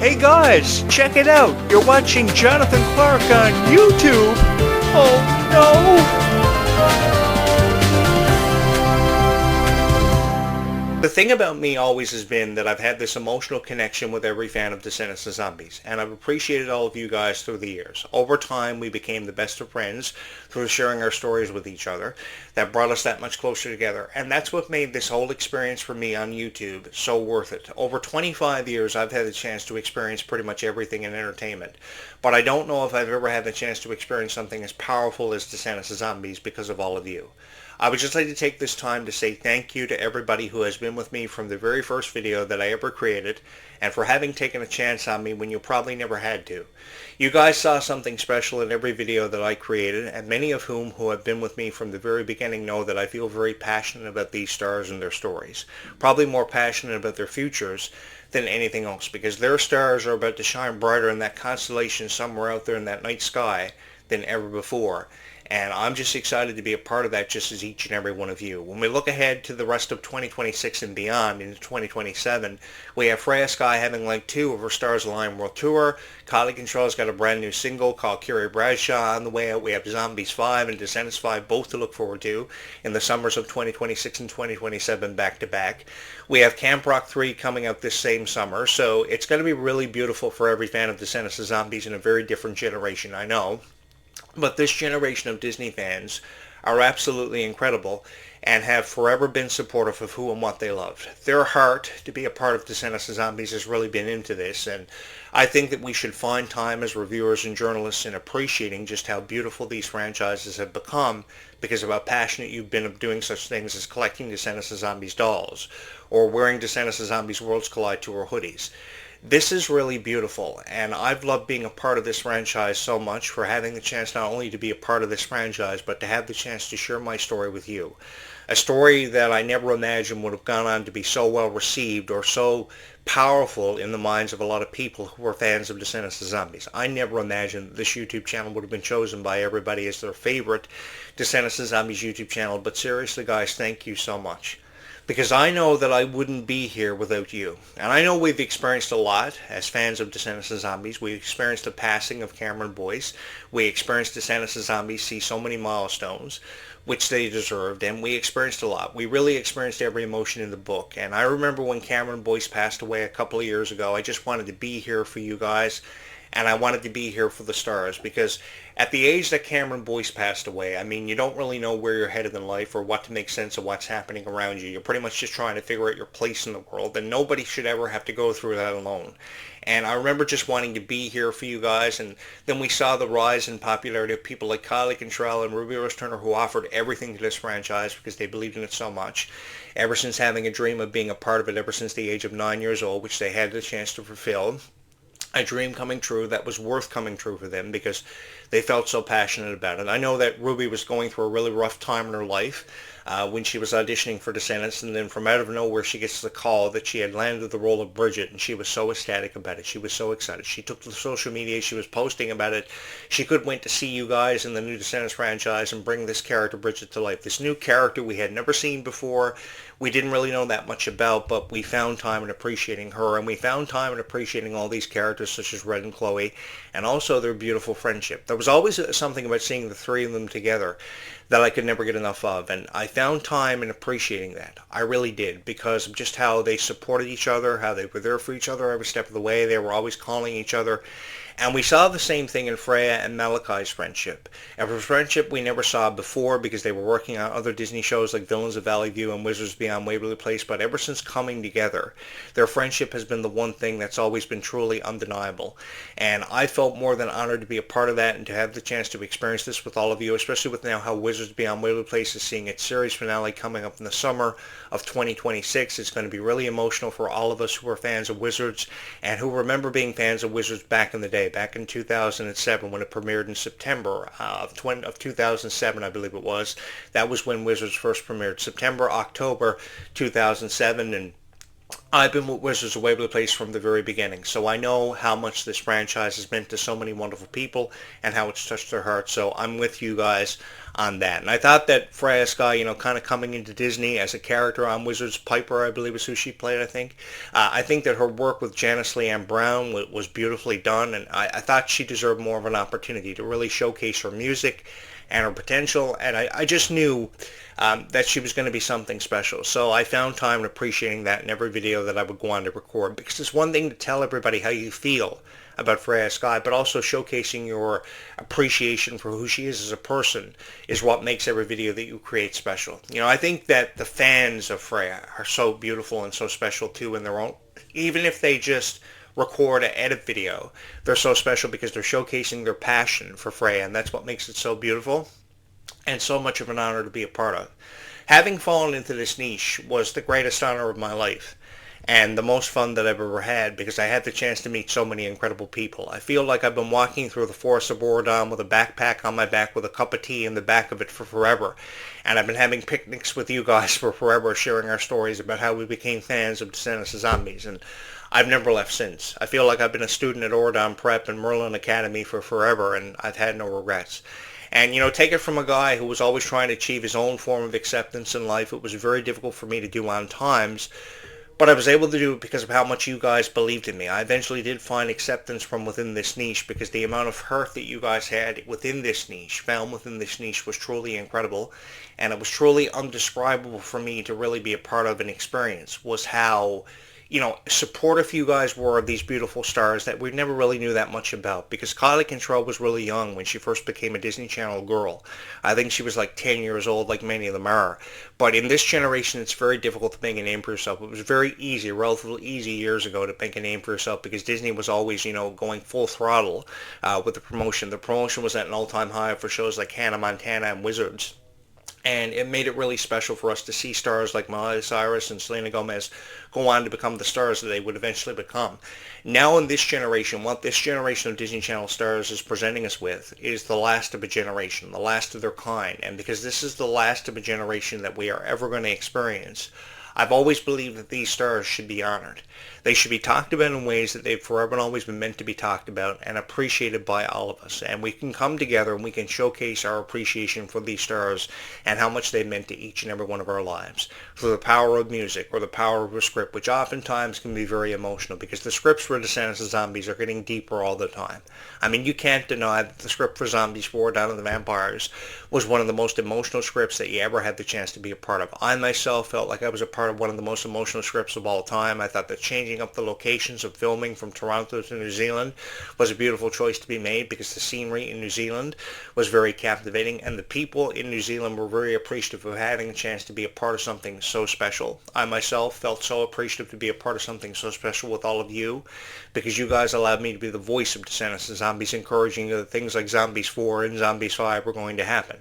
Hey guys, check it out. You're watching Jonathan Clarke on YouTube. Oh no! The thing about me always has been that I've had this emotional connection with every fan of Descendants of Zombies, and I've appreciated all of you guys through the years. Over time, we became the best of friends through sharing our stories with each other. That brought us that much closer together, and that's what made this whole experience for me on YouTube so worth it. Over 25 years, I've had the chance to experience pretty much everything in entertainment, but I don't know if I've ever had the chance to experience something as powerful as Descendants of Zombies because of all of you. I would just like to take this time to say thank you to everybody who has been with me from the very first video that I ever created, and for having taken a chance on me when you probably never had to. You guys saw something special in every video that I created, and many of whom who have been with me from the very beginning know that I feel very passionate about these stars and their stories. Probably more passionate about their futures than anything else, because their stars are about to shine brighter in that constellation somewhere out there in that night sky than ever before. And I'm just excited to be a part of that, just as each and every one of you. When we look ahead to the rest of 2026 and beyond into 2027, we have Freya Sky having leg 2 of her Stars Align World Tour. Kylie Control's got a brand new single called Curie Bradshaw on the way out. We have Zombies 5 and Descendants 5 both to look forward to in the summers of 2026 and 2027 back to back. We have Camp Rock 3 coming out this same summer, so it's going to be really beautiful for every fan of Descendants of Zombies in a very different generation, I know. But this generation of Disney fans are absolutely incredible and have forever been supportive of who and what they loved. Their heart to be a part of Descendants of Zombies has really been into this, and I think that we should find time as reviewers and journalists in appreciating just how beautiful these franchises have become because of how passionate you've been of doing such things as collecting Descendants of Zombies dolls or wearing Descendants of Zombies Worlds Collide Tour hoodies. This is really beautiful, and I've loved being a part of this franchise so much for having the chance not only to be a part of this franchise, but to have the chance to share my story with you. A story that I never imagined would have gone on to be so well received or so powerful in the minds of a lot of people who were fans of Descendants of Zombies. I never imagined that this YouTube channel would have been chosen by everybody as their favorite Descendants of Zombies YouTube channel, but seriously guys, thank you so much. Because I know that I wouldn't be here without you. And I know we've experienced a lot as fans of Descendants of Zombies. We experienced the passing of Cameron Boyce. We experienced Descendants of Zombies see so many milestones, which they deserved, and we experienced a lot. We really experienced every emotion in the book. And I remember when Cameron Boyce passed away a couple of years ago, I just wanted to be here for you guys, and I wanted to be here for the stars, because at the age that Cameron Boyce passed away, I mean, you don't really know where you're headed in life or what to make sense of what's happening around you. You're pretty much just trying to figure out your place in the world, and nobody should ever have to go through that alone. And I remember just wanting to be here for you guys, and then we saw the rise in popularity of people like Kylie Control and Ruby Rose Turner, who offered everything to this franchise because they believed in it so much. Ever since having a dream of being a part of it ever since the age of 9 years old, which they had the chance to fulfill. A dream coming true that was worth coming true for them because they felt so passionate about it. I know that Ruby was going through a really rough time in her life when she was auditioning for Descendants, and then from out of nowhere she gets the call that she had landed the role of Bridget, and she was so ecstatic about it. She was so excited. She took to social media. She was posting about it. She couldn't wait to see you guys in the new Descendants franchise and bring this character Bridget to life. This new character we had never seen before. We didn't really know that much about, but we found time in appreciating her, and we found time in appreciating all these characters such as Red and Chloe, and also their beautiful friendship. There was always something about seeing the three of them together that I could never get enough of, and I found time in appreciating that. I really did, because of just how they supported each other, how they were there for each other every step of the way. They were always calling each other. And we saw the same thing in Freya and Malachi's friendship. And a friendship we never saw before because they were working on other Disney shows like Villains of Valley View and Wizards Beyond Waverly Place, but ever since coming together, their friendship has been the one thing that's always been truly undeniable. And I felt more than honored to be a part of that and to have the chance to experience this with all of you, especially with now how Wizards Beyond Waverly Place is seeing its series finale coming up in the summer of 2026. It's going to be really emotional for all of us who are fans of Wizards and who remember being fans of Wizards back in the day, back in 2007 when it premiered in September of 2007, I believe it was. That was when Wizards first premiered, September, October 2007, and I've been with Wizards of Waverly Place from the very beginning, so I know how much this franchise has meant to so many wonderful people and how it's touched their hearts. So I'm with you guys on that. And I thought that Freya Sky, kind of coming into Disney as a character on Wizards, Piper, I believe was who she played, I think. I think that her work with Janice Leanne Brown was beautifully done, and I thought she deserved more of an opportunity to really showcase her music and her potential, and I just knew that she was going to be something special. So I found time appreciating that in every video that I would go on to record, because it's one thing to tell everybody how you feel about Freya Sky, but also showcasing your appreciation for who she is as a person is what makes every video that you create special. I think that the fans of Freya are so beautiful and so special too in their own, even if they just record an edit video, they're so special because they're showcasing their passion for Freya, and that's what makes it so beautiful and so much of an honor to be a part of. Having fallen into this niche was the greatest honor of my life and the most fun that I've ever had, because I had the chance to meet so many incredible people. I feel like I've been walking through the forest of Borodon with a backpack on my back with a cup of tea in the back of it for forever. And I've been having picnics with you guys for forever, sharing our stories about how we became fans of Descendants of Zombies. And I've never left since. I feel like I've been a student at Oradon Prep and Merlin Academy for forever, and I've had no regrets. And, take it from a guy who was always trying to achieve his own form of acceptance in life. It was very difficult for me to do on times, but I was able to do it because of how much you guys believed in me. I eventually did find acceptance from within this niche, because the amount of hurt that you guys had within this niche, found within this niche, was truly incredible. And it was truly undescribable for me to really be a part of an experience, was how supportive you guys were of these beautiful stars that we never really knew that much about, because Kylie Cantrell was really young when she first became a Disney Channel girl. I think she was like 10 years old, like many of them are. But in this generation, it's very difficult to make a name for yourself. It was very easy, relatively easy years ago, to make a name for yourself, because Disney was always, going full throttle with the promotion. The promotion was at an all-time high for shows like Hannah Montana and Wizards. And it made it really special for us to see stars like Miley Cyrus and Selena Gomez go on to become the stars that they would eventually become. Now in this generation, what this generation of Disney Channel stars is presenting us with is the last of a generation, the last of their kind. And because this is the last of a generation that we are ever going to experience, I've always believed that these stars should be honored. They should be talked about in ways that they've forever and always been meant to be talked about and appreciated by all of us. And we can come together and we can showcase our appreciation for these stars and how much they meant to each and every one of our lives through the power of music or the power of a script, which oftentimes can be very emotional, because the scripts for Descendants of Zombies are getting deeper all the time. I mean, you can't deny that the script for Zombies 4, Dawn of the Vampires, was one of the most emotional scripts that you ever had the chance to be a part of. I myself felt like I was a part of one of the most emotional scripts of all time. I thought that changing up the locations of filming from Toronto to New Zealand was a beautiful choice to be made, because the scenery in New Zealand was very captivating, and the people in New Zealand were very appreciative of having a chance to be a part of something so special. I myself felt so appreciative to be a part of something so special with all of you, because you guys allowed me to be the voice of Descendants of Zombies, encouraging that things like Zombies 4 and Zombies 5 were going to happen.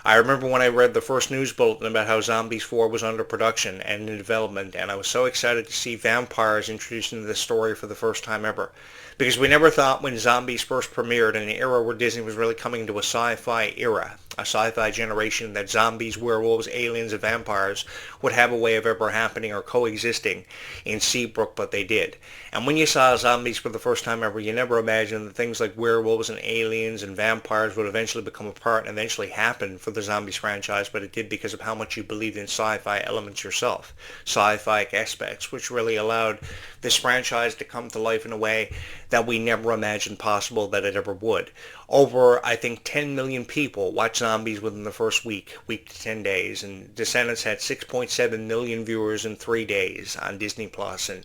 I remember when I read the first news bulletin about how Zombies 4 was under production and in development, and I was so excited to see vampires introduced into this story for the first time ever. Because we never thought, when Zombies first premiered, in an era where Disney was really coming to a sci-fi era, a sci-fi generation, that zombies, werewolves, aliens, and vampires would have a way of ever happening or coexisting in Seabrook, but they did. And when you saw Zombies for the first time ever, you never imagined that things like werewolves and aliens and vampires would eventually become a part and eventually happen for the Zombies franchise, but it did because of how much you believed in sci-fi elements yourself, sci-fi aspects, which really allowed this franchise to come to life in a way that we never imagined possible that it ever would. Over, I think, 10 million people watched Zombies within the first week to 10 days, and Descendants had 6.7 million viewers in 3 days on Disney+, and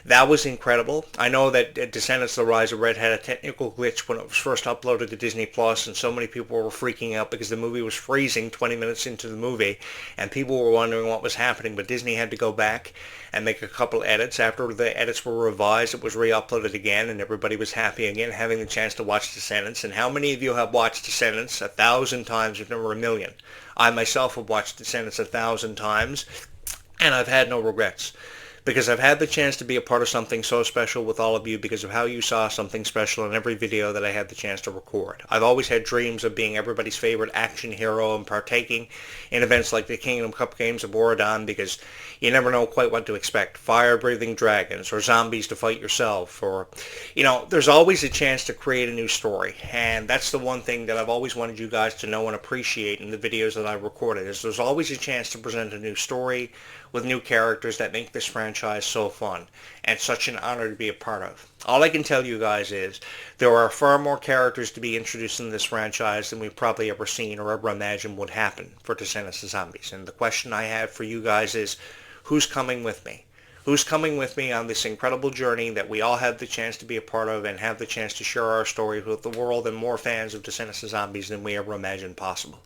that was incredible. I know that Descendants: The Rise of Red had a technical glitch when it was first uploaded to Disney+, and so many people were freaking out because the movie was freezing 20 minutes into the movie, and people were wondering what was happening, but Disney had to go back and make a couple edits. After the edits were revised, it was re-uploaded again, and everybody was happy again, having the chance to watch Descendants. And how many of you have watched Descendants 1,000 times, if never a million? I myself have watched Descendants 1,000 times, and I've had no regrets. because I've had the chance to be a part of something so special with all of you because of how you saw something special in every video that I had the chance to record. I've always had dreams of being everybody's favorite action hero and partaking in events like the Kingdom Cup games of Borodon because you never know quite what to expect. Fire-breathing dragons or zombies to fight yourself, or, there's always a chance to create a new story. And that's the one thing that I've always wanted you guys to know and appreciate in the videos that I've recorded, is there's always a chance to present a new story with new characters that make this franchise so fun and such an honor to be a part of. All I can tell you guys is there are far more characters to be introduced in this franchise than we've probably ever seen or ever imagined would happen for Descendants of Zombies. And the question I have for you guys is, who's coming with me? Who's coming with me on this incredible journey that we all have the chance to be a part of and have the chance to share our stories with the world and more fans of Descendants of Zombies than we ever imagined possible?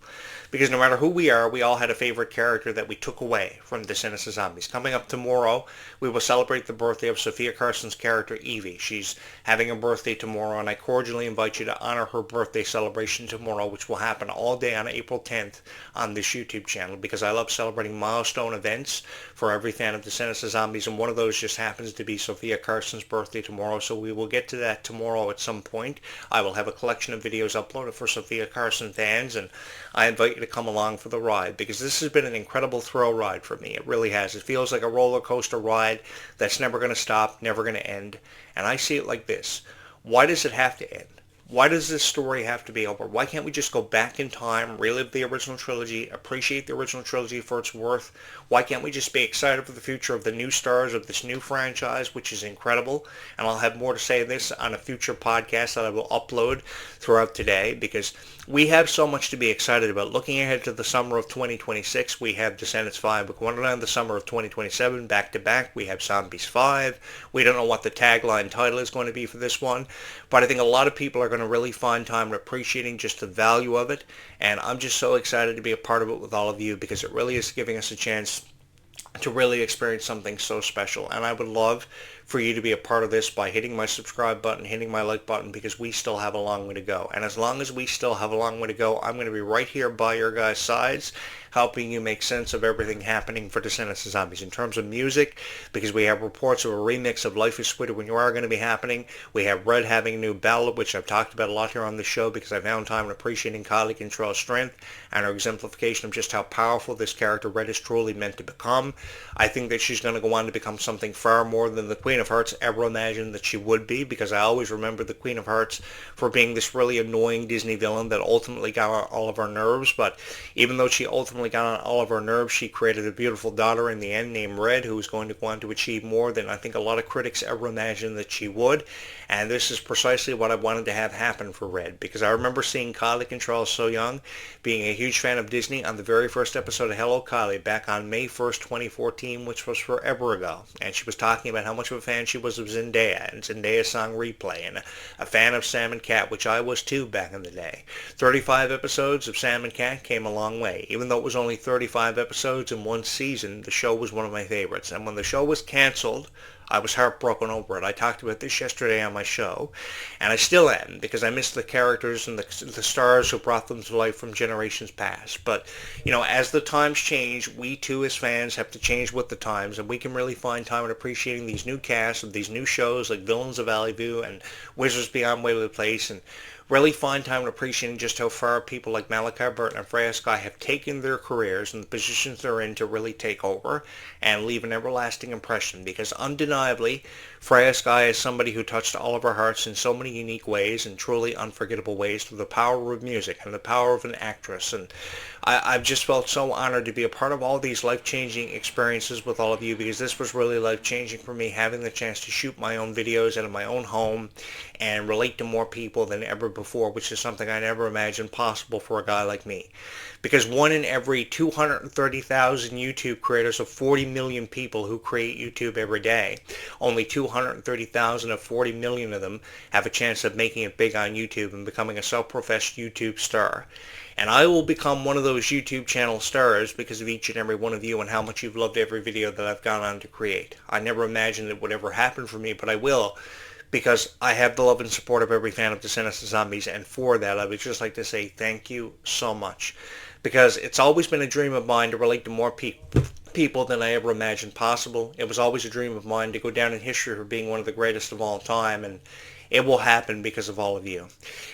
Because no matter who we are, we all had a favorite character that we took away from Descendants of Zombies. Coming up tomorrow, we will celebrate the birthday of Sophia Carson's character, Evie. She's having a birthday tomorrow, and I cordially invite you to honor her birthday celebration tomorrow, which will happen all day on April 10th on this YouTube channel, because I love celebrating milestone events for every fan of Descendants of Zombies, and one of those just happens to be Sophia Carson's birthday tomorrow, so we will get to that tomorrow at some point. I will have a collection of videos uploaded for Sophia Carson fans, and I invite you to come along for the ride, because this has been an incredible thrill ride for me. It really has. It feels like a roller coaster ride that's never going to stop, never going to end. And I see it like this. Why does it have to end? Why does this story have to be over? Why can't we just go back in time, relive the original trilogy, appreciate the original trilogy for its worth? Why can't we just be excited for the future of the new stars of this new franchise, which is incredible? And I'll have more to say this on a future podcast that I will upload throughout today, because we have so much to be excited about. Looking ahead to the summer of 2026, we have Descendants 5 with Wonderland. The summer of 2027, back-to-back, we have Zombies 5. We don't know what the tagline title is going to be for this one, but I think a lot of people are going to really find time appreciating just the value of it, and I'm just so excited to be a part of it with all of you, because it really is giving us a chance to really experience something so special. And I would love for you to be a part of this by hitting my subscribe button, hitting my like button, because we still have a long way to go. And as long as we still have a long way to go, I'm going to be right here by your guys' sides, helping you make sense of everything happening for Descendants of Zombies. In terms of music, because we have reports of a remix of Life is Sweeter When You Are going to be happening. We have Red having a new ballad, which I've talked about a lot here on the show, because I found time in appreciating Kylie Control's strength and her exemplification of just how powerful this character Red is truly meant to become. I think that she's going to go on to become something far more than the Queen of Hearts ever imagined that she would be, because I always remember the Queen of Hearts for being this really annoying Disney villain that ultimately got on all of our nerves. But even though she ultimately got on all of our nerves, she created a beautiful daughter in the end named Red, who was going to go on to achieve more than I think a lot of critics ever imagined that she would. And this is precisely what I wanted to have happen for Red, because I remember seeing Kylie Control so young, being a huge fan of Disney on the very first episode of Hello Kylie back on May 1st, 2014, which was forever ago. And she was talking about how much of a fan she was of Zendaya and Zendaya's song Replay, and a fan of Sam and Cat, which I was too back in the day. 35 episodes of Sam and Cat came a long way. Even though it was only 35 episodes in one season, the show was one of my favorites. And when the show was canceled, I was heartbroken over it. I talked about this yesterday on my show, and I still am, because I miss the characters and the stars who brought them to life from generations past. But, as the times change, we too as fans have to change with the times, and we can really find time in appreciating these new casts of these new shows like Villains of Valley View and Wizards Beyond Waverly Place, and really find time in appreciating just how far people like Malachi Burton and Freya Sky have taken their careers and the positions they're in to really take over and leave an everlasting impression, because undeniably Freya Sky is somebody who touched all of our hearts in so many unique ways and truly unforgettable ways through the power of music and the power of an actress. And I've just felt so honored to be a part of all these life-changing experiences with all of you, because this was really life-changing for me, having the chance to shoot my own videos out of my own home and relate to more people than ever before, which is something I never imagined possible for a guy like me. Because 1 in every 230,000 YouTube creators of 40 million people who create YouTube every day, only 230,000 of 40 million of them have a chance of making it big on YouTube and becoming a self-professed YouTube star. And I will become one of those YouTube channel stars because of each and every one of you and how much you've loved every video that I've gone on to create. I never imagined it would ever happen for me, but I will, because I have the love and support of every fan of Descendants of Zombies, and for that I would just like to say thank you so much. Because it's always been a dream of mine to relate to more people people than I ever imagined possible. It was always a dream of mine to go down in history for being one of the greatest of all time, and it will happen because of all of you.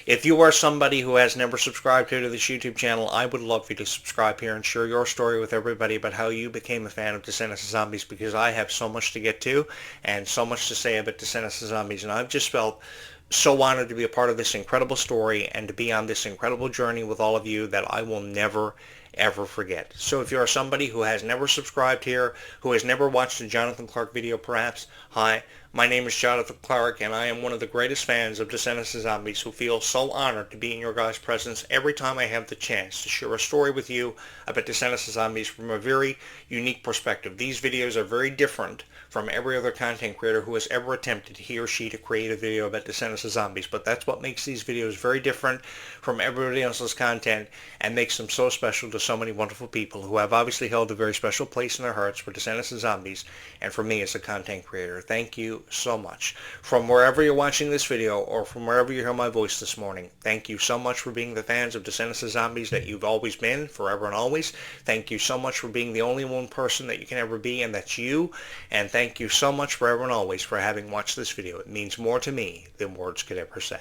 If you are somebody who has never subscribed here to this YouTube channel, I would love for you to subscribe here and share your story with everybody about how you became a fan of Descendants of Zombies, because I have so much to get to and so much to say about Descendants of Zombies, and I've just felt so honored to be a part of this incredible story and to be on this incredible journey with all of you that I will never ever forget. So if you are somebody who has never subscribed here, who has never watched a Jonathan Clarke video perhaps, hi, my name is Jonathan Clarke, and I am one of the greatest fans of Descendants of Zombies who feel so honored to be in your guys' presence every time I have the chance to share a story with you about Descendants of Zombies from a very unique perspective. These videos are very different from every other content creator who has ever attempted, he or she, to create a video about Descendants of Zombies, but that's what makes these videos very different from everybody else's content and makes them so special to so many wonderful people who have obviously held a very special place in their hearts for Descendants of Zombies and for me as a content creator. Thank you so much. From wherever you're watching this video or from wherever you hear my voice this morning, thank you so much for being the fans of Descendants of Zombies that you've always been, forever and always. Thank you so much for being the only one person that you can ever be, and that's you. And thank you so much forever and always for having watched this video. It means more to me than words could ever say.